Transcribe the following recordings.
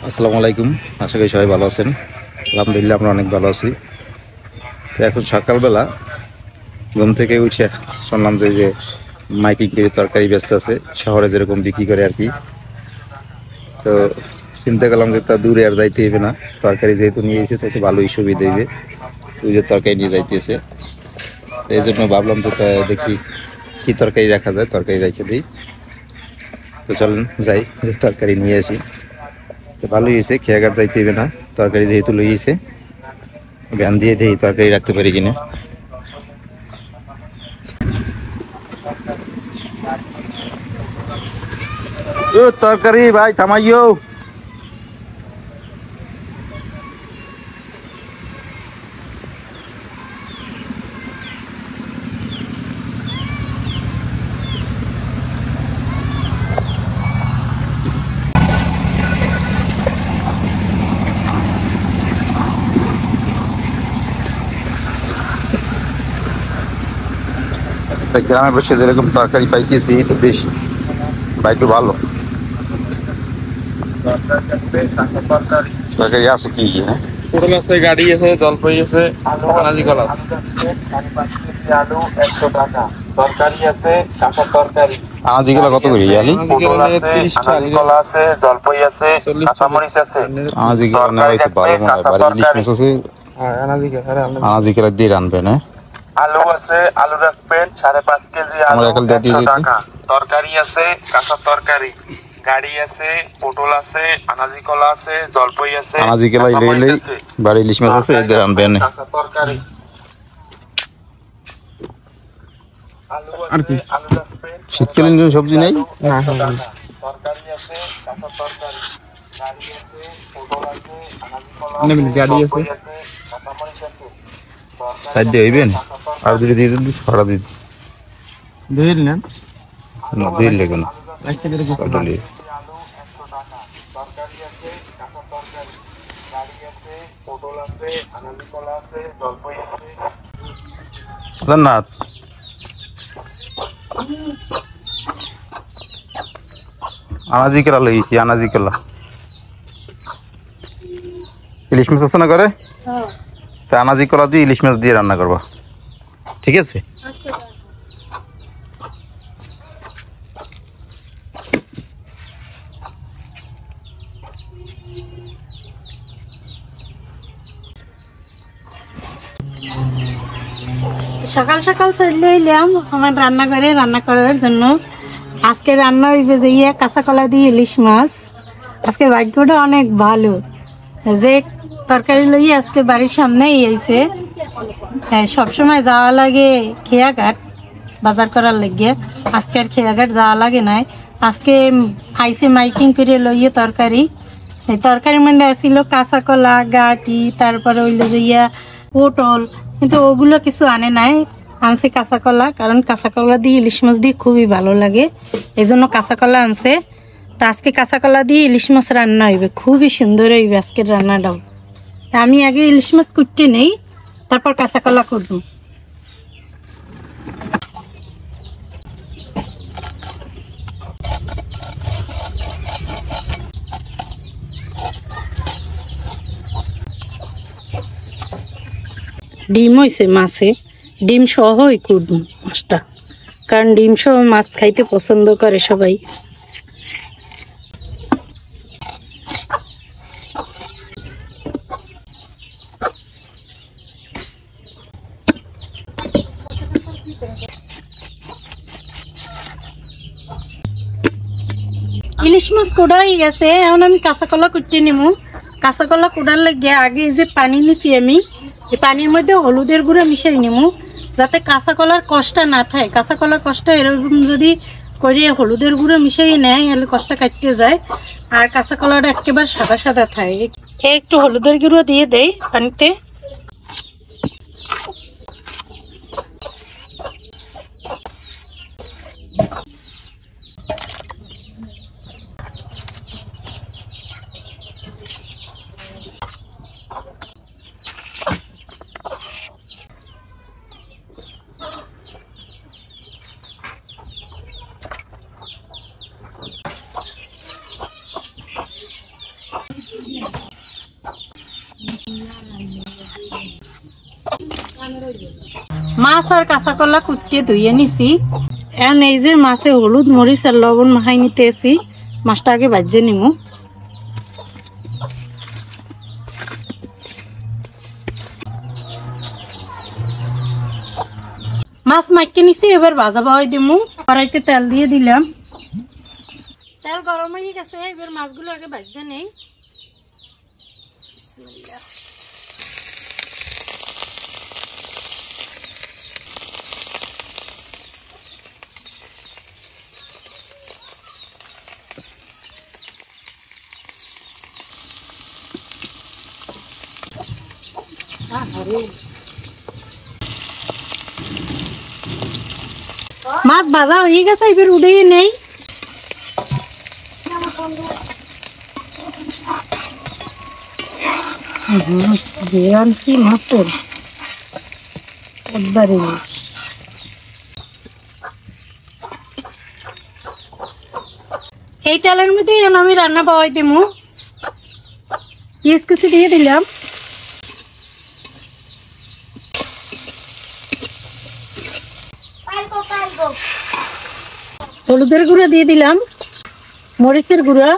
আসসালামু আলাইকুম। আশা করি সবাই ভালো আছেন। আলহামদুলিল্লাহ আমরা অনেক ভালো আছি। তো এখন সকালবেলা ঘুম থেকে উঠে শুনলাম যে মাইকিং করে তরকারি ব্যস্ত আছে, শহরে যেরকম বিক্রি করে আর কি। তো চিন্তা করলাম যে তা দূরে আর যাইতে হইবে না, তরকারি যেহেতু নিয়ে এসে তো ভালোই সুবিধা হইবে। তুই যে তরকারি নিয়ে যাইতেছে, এই জন্য ভাবলাম যে তা দেখি কি তরকারি রাখা যায়, তরকারি রেখে দিই। তো চলেন যাই, যে তরকারি নিয়ে আসি। তো ভালোই হয়েছে, খেয়াঘাট যাইতে হইবে না, তরকারি যেহেতু লইয়েছে ভ্যান দিয়ে দিই তরকারি রাখতে পারি কিনা। ও তরকারি ভাই থামাইও। গ্রামে বসে যেরকম তরকারি পাইতেছি তো বেশি বা একটু ভালো তরকারি আছে কি হ্যাঁ। পটল আছে, গাড়ি আছে, জলপাই আছে, আনাজি কলা আছে। আলু 100 টাকা, তরকারি আছে, কাঁচা তরকারি, আনাজি গুলা কত করে আলি? পটল আছে, আনাজি কলা আছে, জলপাই আছে, কাঁচামরিচ আছে। আনাজি গুলা নেওয়া হয়তো ভালো মনে হয়, বাড়ি ইলিশ মাছ আছে। আনাজি গুলা দিয়ে রানবে না। আলু আছে, আলু রাখবেন 5.5 কেজি আলু, আমরা এখন দিয়ে 100 টাকা, তরকারি আছে, কাঁচা তরকারি, গাড়ি আছে, পটল আছে, আনাজি কলা আছে, জলপাই আছে, আনাজি গুলা ইলে বাড়ি ইলিশ মাছ আছে, এদের রানবে না। কাঁচা তরকারি, আলু আর আছে, কি আলু রাখবেন শীতকালীন কোনো সবজি নাই? না, তরকারি আছে, কাঁচা তরকারি, গাড়ি আছে, পটল আছে, আনাজি কলা নেবেন, আছে, গাড়ি আছে। জলপাই আছে, কাঁচামরিচ আছে, সাইড দিয়ে হইবেন আর দুটো দিয়ে দিন, ভাড়া দিন ধুইল না না দিল লেগে না একটা করে দিতে সবটা লিয়ে। আলু 100 টাকা, তরকারি আছে, কাঁচা তরকারি, গাড়ি আছে, পটল আছে, আনাজি কলা আছে, জলপাই আছে। রান্নাথ আনাজি কেলা লইছি, আনাজি কেলা ইলিশ মাছ আছে না করে, তা আনাজি কলা দিয়ে ইলিশ মাছ দিয়ে রান্না করবা, ঠিক আছে? সকাল সকাল চলে এলাম আমার রান্নাঘরে রান্না করার জন্য। আজকে রান্না হইবে যে কাঁচা কলা দিয়ে ইলিশ মাছ। আজকে ভাগ্যটা অনেক ভালো যে তরকারি লইয়ে আজকে বাড়ির সামনেই আইছে। হ্যাঁ, সবসময় যাওয়া লাগে খেয়াঘাট বাজার করার লাগিয়ে, আজকে আর খেয়াঘাট যাওয়া লাগে নাই। আজকে আইসে মাইকিং করে লইয়ে তরকারি। এই তরকারির মধ্যে আসছিল কাঁচা কলা, গাটি, তারপরে হইলো যে পটল, কিন্তু ওগুলো কিছু আনে নাই, আনছে কাঁচা কলা। কারণ কাঁচা কলা দিয়ে ইলিশ মাছ দিয়ে খুবই ভালো লাগে, এই জন্য কাঁচা কলা আনছে। তা আজকে কাঁচা কলা দিয়ে ইলিশ মাছ রান্না হইবে, খুবই সুন্দর হইবে আজকের রান্নাটাও। তা আমি আগে ইলিশ মাছ কুটতে নেই, তারপর কাঁচা কলা করবো। ডিম হয়েছে মাছে, ডিম সহই করবো মাছটা, কারণ ডিম সহ মাছ খাইতে পছন্দ করে সবাই। ইলিশ মাছ কোড়া হয়ে গেছে, এখন আমি কাঁচা কলা কুটতে নেবো। কাঁচা কলা কোড়ার লাগে আগে এই যে পানি নিছি আমি, এই পানির মধ্যে হলুদের গুঁড়ো মিশাই নেবো, যাতে কাঁচা কলার কষ্টটা না থাকে। কাঁচা কলার কষ্ট এরকম যদি করে হলুদের গুঁড়ো মিশাই নেয় তাহলে কষ্টটা কাটতে যায়, আর কাঁচা কলাটা একেবারে সাদা সাদা থাকে। একটু হলুদের গুঁড়ো দিয়ে দেই পানিতে। মাছ আর কাঁচা কলা কুটিয়ে ধুয়ে নিছি। এখন এই যে মাছে হলুদ মরিচ আর লবণ মাখাই নিতেছি, মাছটা আগে ভাজে নিমু। মাছ মাইকে নিছি, এবার ভাজা বহাই দিমু। কড়াইতে তেল দিয়ে দিলাম, তেল গরম হয়ে গেছে, এবার মাছগুলো আগে ভাজে নেই। বিসমিল্লাহ। মাছ ভাজা হয়ে গেছে, এবার উঠিয়ে নেই। কি মাছের এই তেলের মধ্যে আমি রান্না পাওয়াই দিমু। পেঁয়াজ কুচি দিয়ে দিলাম, হলুদের গুঁড়া দিয়ে দিলাম, মরিচের গুঁড়া,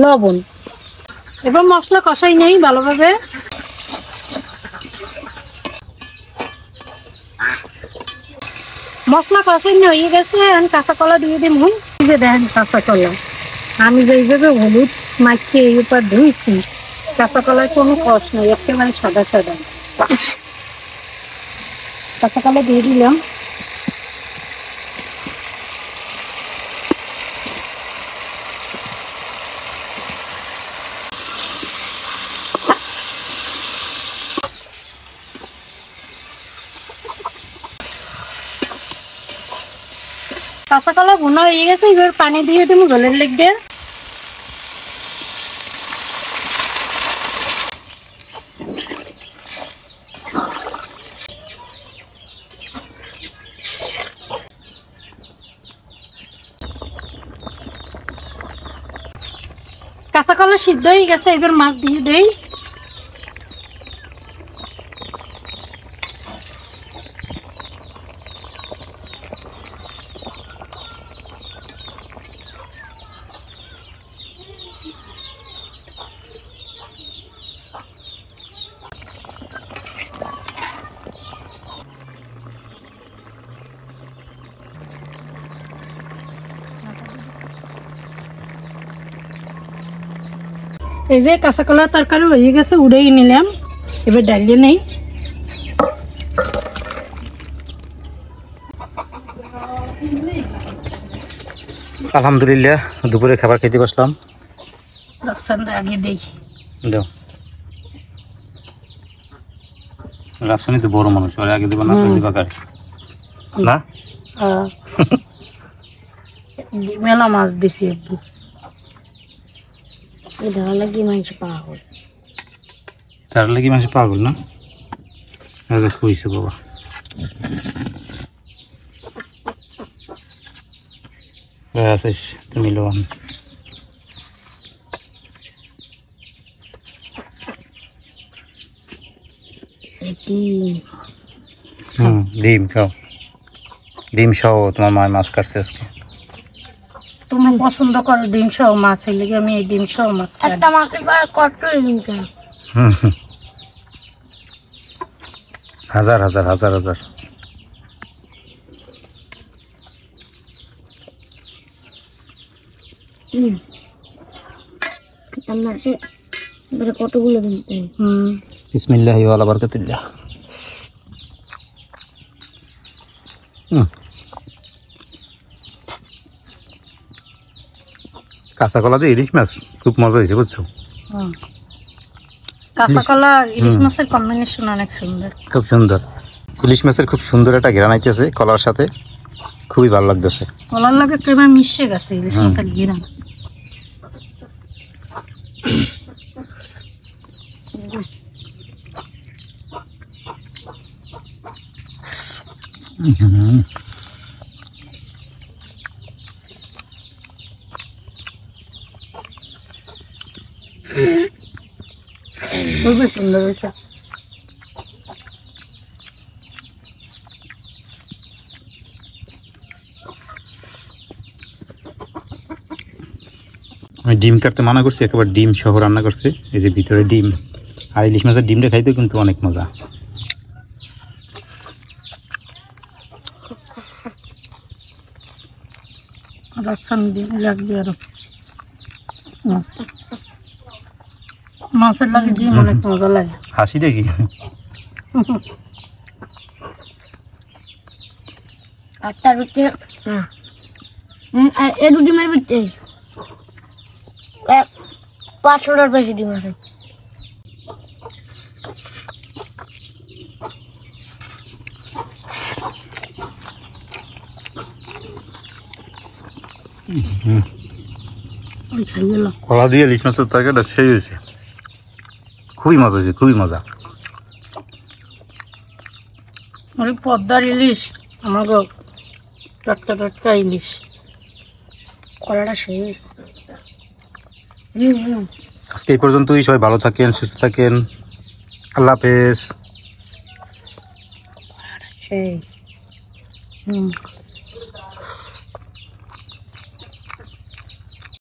লবণ। এবার মশলা কষাই নেই ভালোভাবে। মশলা কষাই হয়ে গেছে, আমি কাঁচা কলা দিয়ে দিব। যে দেখেন কাঁচা কলা আমি যেইভাবে হলুদ মাখিয়ে এই উপর ধুইছি, কাঁচা কলায় কোনো কষ নেই, একেবারে সাদা সাদা। কাঁচা কলা দিয়ে দিলাম, কাঁচা কলা ভুনা হয়ে গেছে, এবার পানি দিয়ে দেবো ঝোলের লেগে। কাঁচা কলা সিদ্ধ হয়ে গেছে, এবার মাছ দিয়ে দেই। এই যে কাঁচা কলার তরকারি হয়ে গেছে, উড়েই নিলাম। এবার ডালিয়ে নেই। আলহামদুলিল্লাহ দুপুরে খাবার খেতে বসলাম। রফসানটা আগে দেই। দাও, রাফসানি তো বড় মানুষ, ওরা আগে দেবো না, দিবা কার না? মেলা মাছ দিছি একটু, এটা লাগি মাংস পাগল, তার লাগি মানুষ পাগল না? আচ্ছা কইছে বাবা। আছিস তুমি লোন ডিম খাও, ডিম সহ তোমার মায়ের মাছ কাটছে আজকে। তুমি পছন্দ করো ডিম সহ মাছ, এর লেগে আমি এই ডিম সহ মাছ খাই। একটা মাকে কত ডিম খাই? হাজার হাজার হাজার হাজার। কতগুলো দিন। বিসমিল্লাহি ওয়া বারাকাতুল্লাহ। কাঁচা কলা দিয়ে ইলিশ মাছ খুব মজা হয়েছে বুঝছো। কাঁচা কলা ইলিশ মাছের কম্বিনেশন অনেক সুন্দর, খুব সুন্দর। ইলিশ মাছের খুব সুন্দর একটা ঘ্রাণ আইতেছে কলার সাথে, খুবই ভালো লাগতেছে। কলার লাগে কেমন মিশে গেছে ইলিশ মাছের ঘ্রাণ। খুবই সুন্দর হয়েছে। আমি ডিম কাটতে মানা করছি, একেবারে ডিম সহ রান্না করছে। এই যে ভিতরে ডিম, আর ইলিশ মাছের ডিমটা খাইতেও কিন্তু অনেক মজা। লাগবে আরো মাছের লাগে ডিম অনেক মজা লাগে। হাসি দেখি আর তার ভিতরে আর এই ডিমের ভিতরে 500টার বেশি ডিম আছে। কলা দিয়ে ইলিশ মাছের তরকারিটা সেই হয়েছে, খুবই মজা হয়েছে, খুবই মজা। পদ্মার ইলিশ আমাকে টাটকা টাটকা ইলিশ, কলাটা শেষ। আজকে এই পর্যন্তই। সবাই ভালো থাকেন, সুস্থ থাকেন, আল্লাহ হাফেজ। সেই